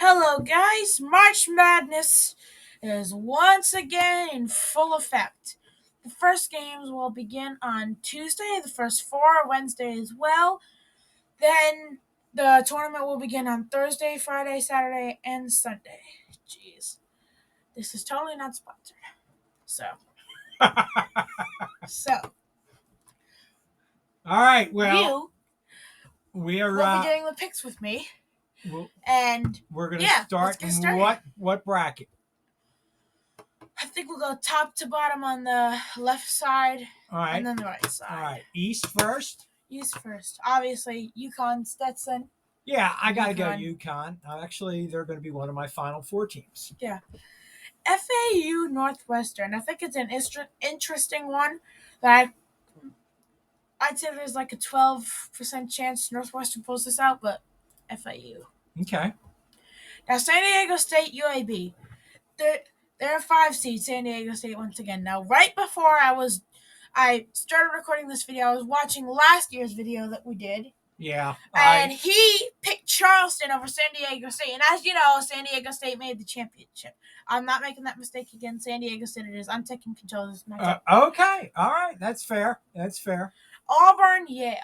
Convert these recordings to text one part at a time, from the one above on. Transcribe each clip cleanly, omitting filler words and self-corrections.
Hello, guys! March Madness is once again in full effect. The first games will begin on Tuesday, the first four are Wednesday as well. Then the tournament will begin on Thursday, Friday, Saturday, and Sunday. Jeez. This is totally not sponsored. So, so All right. Well, you we are. will be doing the picks with me. And we're going to yeah, let's start get in started. what bracket? I think we'll go top to bottom on the left side All right. and then the right side. All right. East first. East first. Obviously, UConn, Stetson. Yeah, I got to go UConn. UConn. Actually, they're going to be one of my final four teams. Yeah. FAU Northwestern. I think it's an interesting one that I'd say there's like a 12% chance Northwestern pulls this out, but FAU. Okay. Now, San Diego State, UAB. They're a 5 seed, San Diego State once again. Now, right before I started recording this video, I was watching last year's video that we did. Yeah. And he picked Charleston over San Diego State. And as you know, San Diego State made the championship. I'm not making that mistake again. San Diego State it is. I'm taking control of this matchup. Okay. All right. That's fair. Auburn, Yale.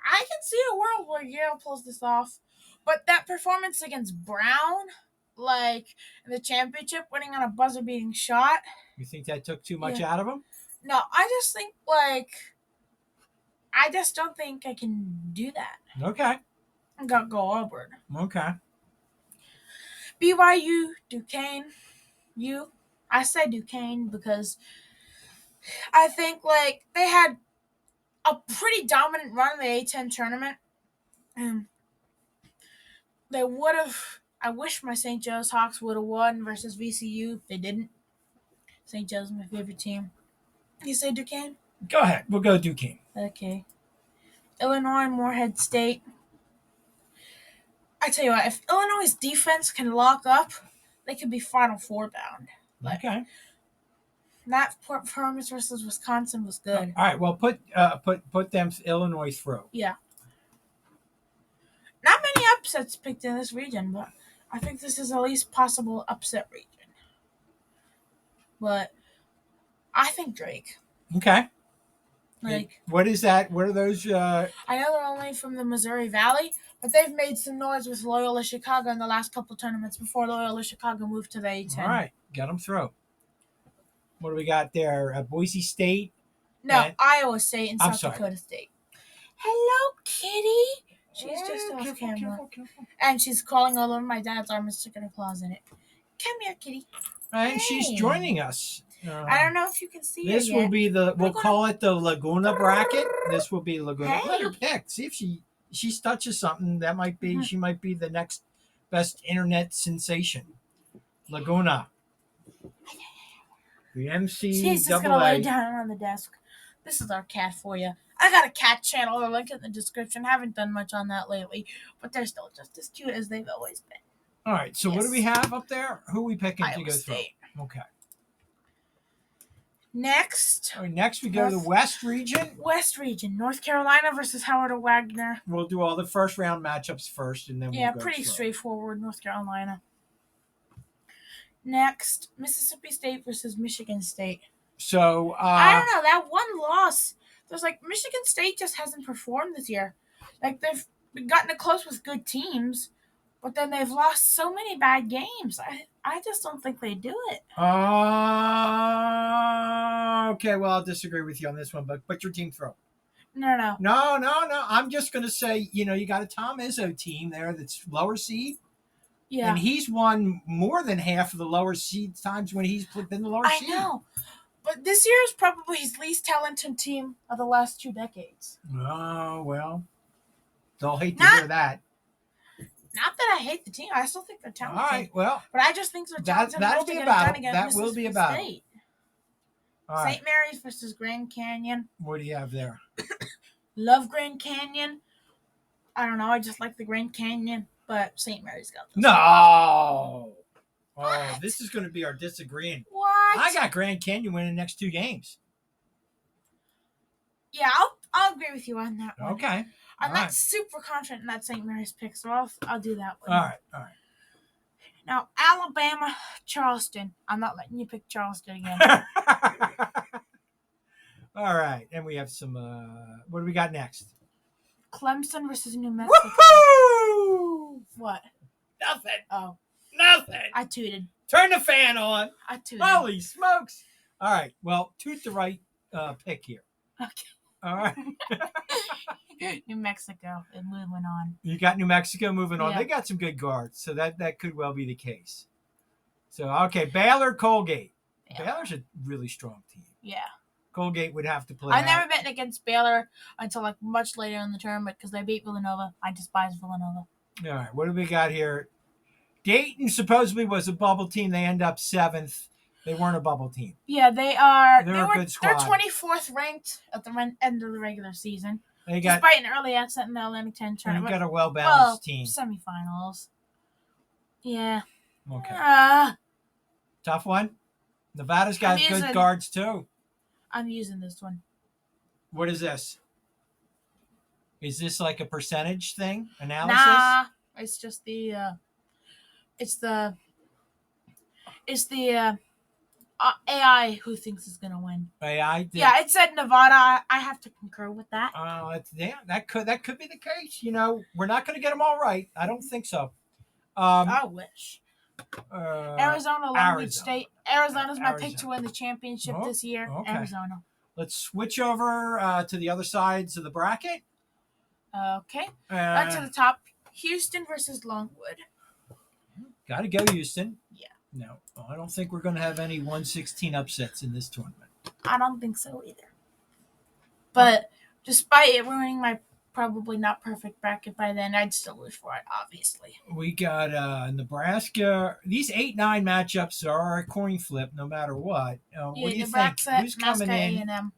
I can see a world where Yale pulls this off. But that performance against Brown, like in the championship, winning on a buzzer-beating shot. You think that took too much out of them? No, I just think, I just don't think I can do that. Okay. I gotta go Auburn. Okay. BYU, Duquesne. I said Duquesne because I think, they had a pretty dominant run in the A-10 tournament. And they would have... I wish my St. Joe's Hawks would have won versus VCU. They didn't. St. Joe's is my favorite team. You say Duquesne? Go ahead. We'll go Duquesne. Okay. Illinois, Morehead State. I tell you what, if Illinois' defense can lock up, they could be Final Four bound. Okay. That performance versus Wisconsin was good. All right. Well, put them Illinois through. Yeah. Not many upsets picked in this region, but I think this is the least possible upset region. But I think Drake. Okay. What is that? What are those? I know they're only from the Missouri Valley, but they've made some noise with Loyola Chicago in the last couple tournaments before Loyola Chicago moved to the A-10. All right. Got them through. What do we got there? Boise State? No, Iowa State and South Dakota State. Hello, kitty. She's just off camera. Careful. And she's crawling all over my dad's arm and sticking her claws in it. Come here, kitty. And she's joining us. I don't know if you can see her This will be we'll call it the Laguna bracket. This will be Laguna. Hey. Let her pick. See if she touches something. That might be, she might be the next best internet sensation. Laguna. The MCAA. She's just going to lay down on the desk. This is our cat for you. I got a cat channel. I'll link in the description. Haven't done much on that lately, but they're still just as cute as they've always been. All right. So what do we have up there? Who are we picking Iowa to go State. through? Okay. Next. All right, next we go to the West region. West region. North Carolina versus Howard or Wagner. We'll do all the first round matchups first, and then we'll go pretty through. Straightforward. North Carolina. Next, Mississippi State versus Michigan State. So I don't know, that one loss. There's Michigan State just hasn't performed this year. They've gotten it close with good teams, but then they've lost so many bad games. I just don't think they do it. Okay, well, I'll disagree with you on this one, but put your team through. No. I'm just going to say, you got a Tom Izzo team there that's lower seed. Yeah. And he's won more than half of the lower seed times when he's been the lower seed. I know. But this year is probably his least talented team of the last 2 decades. Oh, well. They'll hate to hear that. Not that I hate the team. I still think they're talented. All right, well. But I just think they're talented. That'll be a battle. That will be a battle. St. Mary's versus Grand Canyon. What do you have there? Love Grand Canyon. I don't know. I just like the Grand Canyon. But St. Mary's got this. No. Oh, this is going to be our disagreeing. What? I got Grand Canyon winning the next 2 games. Yeah, I'll agree with you on that one. Okay. I'm All not right. super confident in that St. Mary's pick, so I'll do that one. All right. All right. Now, Alabama, Charleston. I'm not letting you pick Charleston again. All right. And we have some, what do we got next? Clemson versus New Mexico. Woohoo! What? Nothing. Oh, Nothing. I tooted. Turn the fan on. I tooted. Holy smokes. All right. Well, toot the right pick here. Okay. All right. New Mexico is moving on. You got New Mexico moving on. Yeah. They got some good guards, so that could well be the case. So, okay, Baylor, Colgate. Yeah. Baylor's a really strong team. Yeah. Colgate would have to play. I never bet against Baylor until like much later in the tournament because they beat Villanova. I despise Villanova. All right, what do we got here? Dayton supposedly was a bubble team. They end up 7th. They weren't a bubble team. Yeah, they are. They're a good squad. They're 24th ranked at the end of the regular season. They got despite an early upset in the Atlantic 10 they tournament. got a well-balanced team. Semifinals. Yeah. Okay. Tough one. Nevada's got good guards too. I'm using this one. What is this? Is this like a percentage thing? Analysis? Nah, it's just the AI who thinks is gonna win. AI? Yeah, it said Nevada. I have to concur with that. That could be the case. You know, we're not going to get them all right. I don't think so. I wish. Arizona, Long Beach State. Arizona's my pick to win the championship this year. Okay. Arizona. Let's switch over to the other sides of the bracket. Okay. Back to the top. Houston versus Longwood. Got to go Houston. Yeah. No, I don't think we're going to have any 116 upsets in this tournament. I don't think so either. But despite it ruining my probably not perfect bracket by then, I'd still wish for it, obviously. We got Nebraska. These 8-9 matchups are a coin flip no matter what. What do you Nebraska, think? Who's coming in? A&M.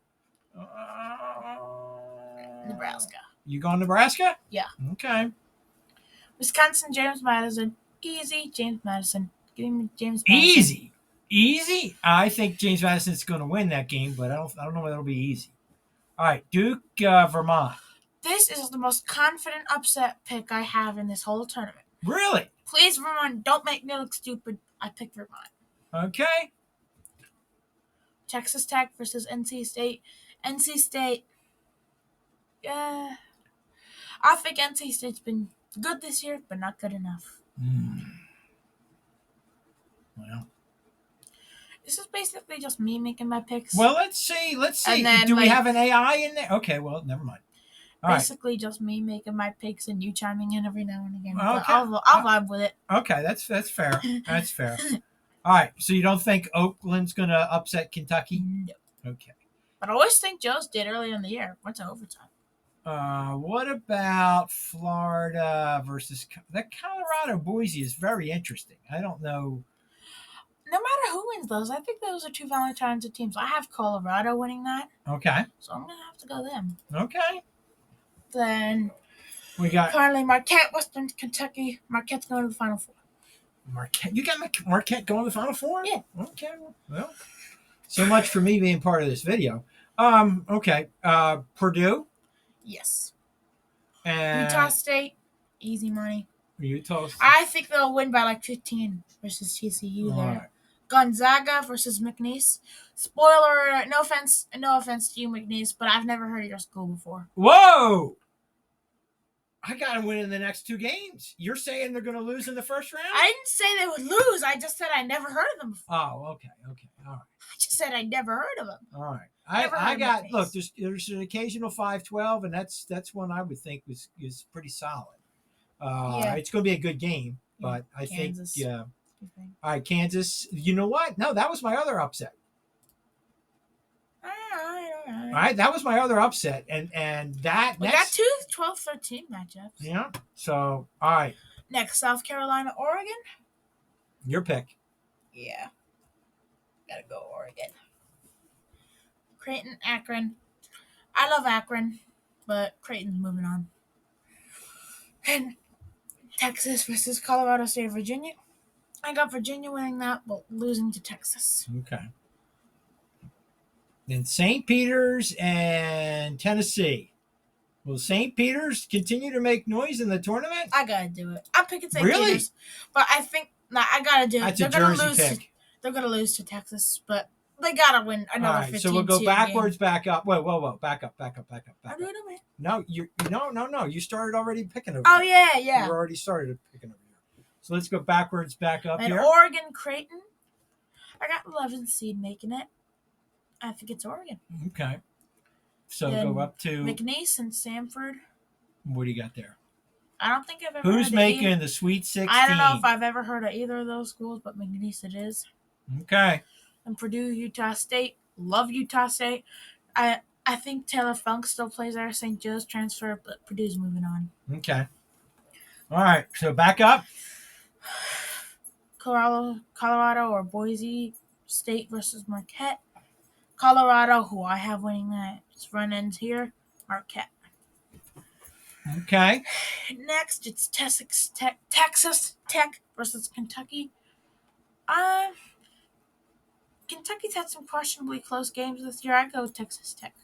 Nebraska. You going Nebraska? Yeah. Okay. Wisconsin, James Madison. Easy, James Madison. Give me James Madison. Easy. I think James Madison's going to win that game, but I don't know whether it'll be easy. All right, Duke, Vermont. This is the most confident upset pick I have in this whole tournament. Really? Please, Vermont, don't make me look stupid. I picked Vermont. Okay. Texas Tech versus NC State. NC State. Yeah. I think NC State's been good this year, but not good enough. Well. This is basically just me making my picks. Well, let's see. Then, do we have an AI in there? Okay, well, never mind. All basically just me making my picks and you chiming in every now and again. Okay. I'll vibe with it. Okay, that's fair. That's fair. All right, so you don't think Oakland's going to upset Kentucky? No. Okay. But I always think Joe's did earlier in the year. Went to overtime. What about Florida versus that Colorado Boise is very interesting. I don't know. No matter who wins those, I think those are two Valentine's teams. I have Colorado winning that. Okay. So I'm gonna have to go them. Okay. Then we got currently Marquette, Western Kentucky. Marquette's going to the Final Four. Marquette, you got Marquette going to the Final Four? Yeah. Okay. Well, so much for me being part of this video. Okay. Purdue. Yes. And Utah State, easy money. Utah State. I think they'll win by like 15 versus TCU there. Right. Gonzaga versus McNeese. Spoiler, no offense to you, McNeese, but I've never heard of your school before. Whoa! I got to win in the next 2 games. You're saying they're going to lose in the first round? I didn't say they would lose. I just said I never heard of them before. Oh, okay. All right. I just said I never heard of them. All right. I got look. There's an occasional 5-12, and that's one I would think is pretty solid. Yeah. It's going to be a good game, but I Kansas. think all right, Kansas. You know what? No, that was my other upset. All right, that was my other upset, and that we got 2 12-13 matchups. Yeah. So all right. Next, South Carolina, Oregon. Your pick. Yeah. Gotta go Oregon. Creighton, Akron. I love Akron, but Creighton's moving on. And Texas versus Colorado State, Virginia. I got Virginia winning that, but losing to Texas. Okay. Then St. Peter's and Tennessee. Will St. Peter's continue to make noise in the tournament? I gotta do it. I'm picking St. Really? Peters, but I think I gotta do it. That's They're a gonna Jersey lose. pick. They're gonna lose to Texas, but they gotta win All another right, 15-2 so we'll go backwards, game. back up. Whoa. Back up. I'm doing it, man. No, no. You started already picking over. Oh here. yeah. You already started picking over here. So let's go backwards, back up And here. Oregon Creighton. I got 11th seed making it. I think it's Oregon. Okay. So Then go up to McNeese and Samford. What do you got there? I don't think I've ever. Who's heard making of the Sweet 16? I don't know if I've ever heard of either of those schools, but McNeese it is. Okay. And Purdue, Utah State. Love Utah State. I think Taylor Funk still plays there. St. Joe's transfer, but Purdue's moving on. Okay. All right. So back up. Colorado or Boise State versus Marquette. Colorado, who I have winning that run ends here. Marquette. Okay. Next, it's Texas Tech versus Kentucky. Kentucky's had some questionably close games this year. I go with Texas Tech.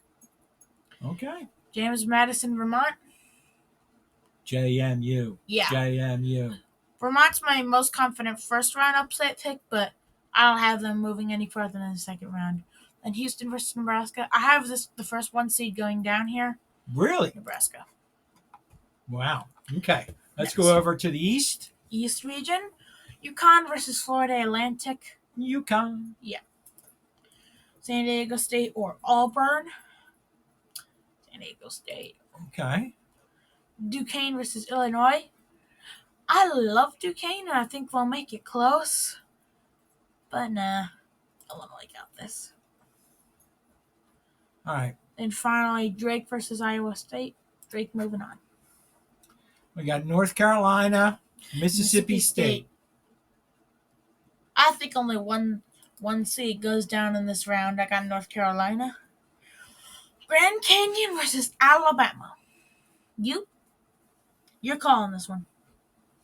Okay. James Madison, Vermont. JMU. Yeah. JMU. Vermont's my most confident first round upset pick, but I don't have them moving any further than the second round. And Houston versus Nebraska. I have the first 1 seed going down here. Really? Nebraska. Wow. Okay. Let's Next. go over to the East. East region. UConn versus Florida Atlantic. UConn. Yeah. San Diego State or Auburn. San Diego State. Okay. Duquesne versus Illinois. I love Duquesne, and I think we'll make it close. But nah. Illinois got this. All right. And finally, Drake versus Iowa State. Drake moving on. We got North Carolina, Mississippi State. I think only one seed goes down in this round. I got North Carolina. Grand Canyon versus Alabama. You're calling this one.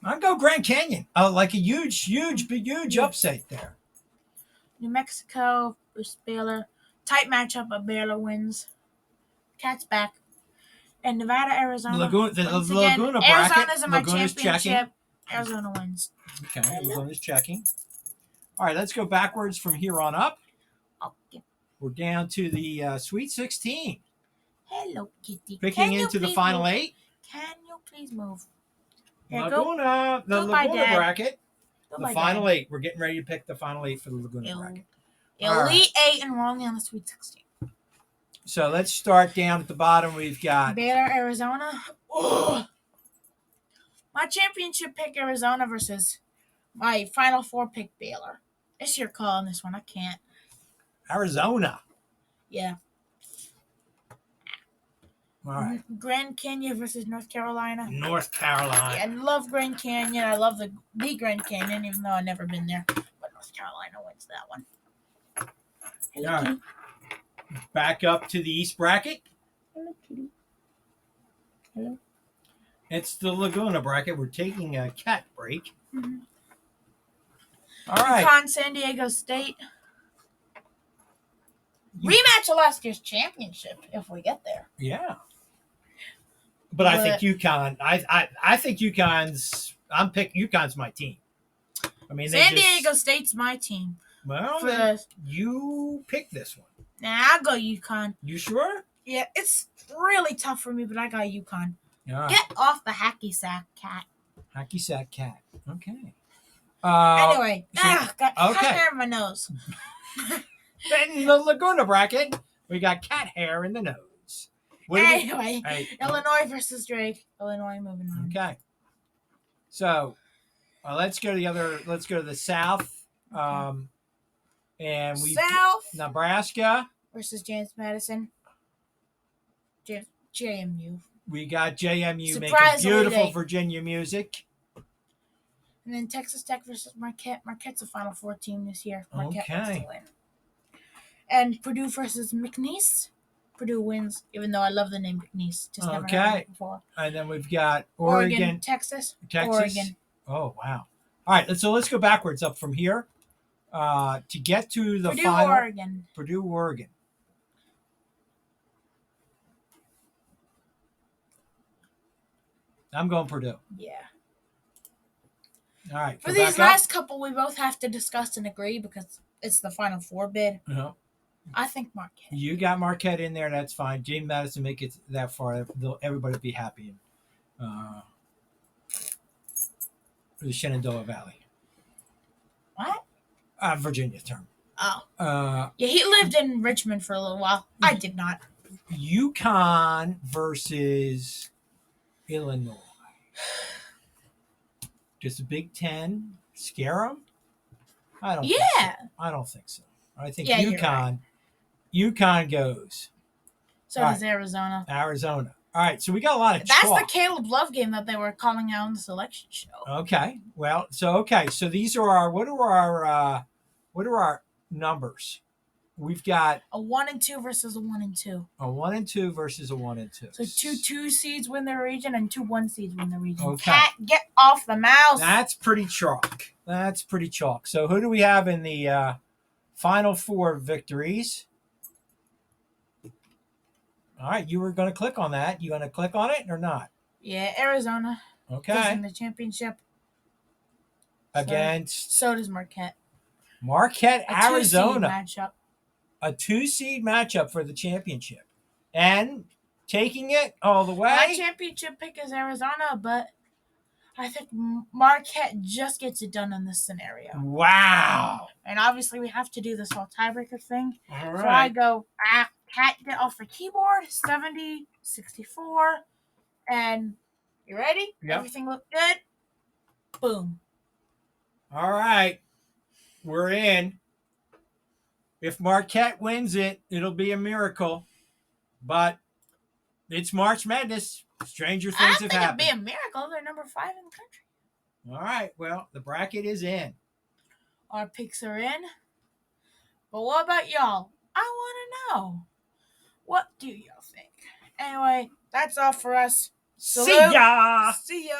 I'll go Grand Canyon. Like a huge upset there. New Mexico versus Baylor. Tight matchup, but Baylor wins. Cats back. And Nevada, Arizona. Laguna bracket. Arizona's in my Laguna's championship. checking. Arizona wins. Okay, Laguna's checking. All right, let's go backwards from here on up. Okay. We're down to the Sweet 16. Hello, Kitty. Picking into the final 8. Can you please move? Here, Laguna, the Goodbye, Laguna Dad. bracket. Goodbye, The final Dad. 8. We're getting ready to pick the final 8 for the Laguna bracket. Elite 8 and we're only on the Sweet 16. So let's start down at the bottom. We've got Baylor, Arizona. Ugh. My championship pick, Arizona versus my Final 4 pick, Baylor. It's your call on this one. I can't. Arizona. Yeah. All right. Grand Canyon versus North Carolina. North Carolina. Yeah, I love Grand Canyon. I love the Grand Canyon, even though I've never been there. But North Carolina wins that one. Hello, All right. kitty. Back up to the East bracket. Hello, kitty. Hello. It's the Laguna bracket. We're taking a cat break. Mm-hmm. All right. UConn, San Diego State. Rematch of last year's championship if we get there. Yeah. But I think UConn. I think UConn's. UConn's my team. I mean, San Diego State's my team. Well, you pick this one. Nah, I'll go UConn. You sure? Yeah, it's really tough for me, but I got UConn. All right. Get off the hacky sack, cat. Hacky sack cat. Okay. Anyway, got okay. hair in my nose. In the Laguna bracket, we got cat hair in the nose. Anyway, Illinois versus Drake. Illinois moving on. Okay. So, let's go to the other. Let's go to the South. And we South Nebraska versus James Madison. JMU. We got JMU making Surprisingly, beautiful Virginia music. And then Texas Tech versus Marquette. Marquette's a Final 4 team this year. Marquette wins to win. And Purdue versus McNeese. Purdue wins, even though I love the name McNeese. Just never heard it before. And then we've got Oregon, Texas. Oregon. Oh wow! All right, so let's go backwards up from here to get to the final. Oregon. Purdue, Oregon. I'm going Purdue. Yeah. All right. For these last couple, we both have to discuss and agree because it's the Final Four bid. Uh-huh. I think Marquette. You got Marquette in there. That's fine. James Madison make it that far. Everybody will be happy. The Shenandoah Valley. What? Virginia term. Oh. Yeah, he lived in Richmond for a little while. I did not. UConn versus Illinois. Does the Big Ten scare them? I don't. Yeah. Think so. I don't think so. I think UConn. Right. UConn goes. So does Arizona. Arizona. All right. So we got a lot of. That's the Caleb Love game that they were calling out on the selection show. Okay. Well. So these are our. What are our numbers? We've got a 1 and 2 versus a 1 and 2. A 1 and 2 versus a 1 and 2. So 2 seeds win their region and 2 1 seeds win the region. Okay. Cat, get off the mouse. That's pretty chalk. So who do we have in the Final Four victories? All right, you were going to click on that. You going to click on it or not? Yeah, Arizona. Okay. In the championship. Against. So does Marquette. Marquette, Arizona. Matchup. A 2-seed matchup for the championship. And taking it all the way. My championship pick is Arizona, but I think Marquette just gets it done in this scenario. Wow. And obviously we have to do this whole tiebreaker thing. All right. So I go, Cat, get off the keyboard, 70, 64. And you ready? Yep. Everything looked good? Boom. All right. We're in. If Marquette wins it, it'll be a miracle. But it's March Madness. Stranger things have happened. I think it'd be a miracle. They're number 5 in the country. All right. Well, the bracket is in. Our picks are in. But what about y'all? I want to know. What do y'all think? Anyway, that's all for us. See ya! See ya!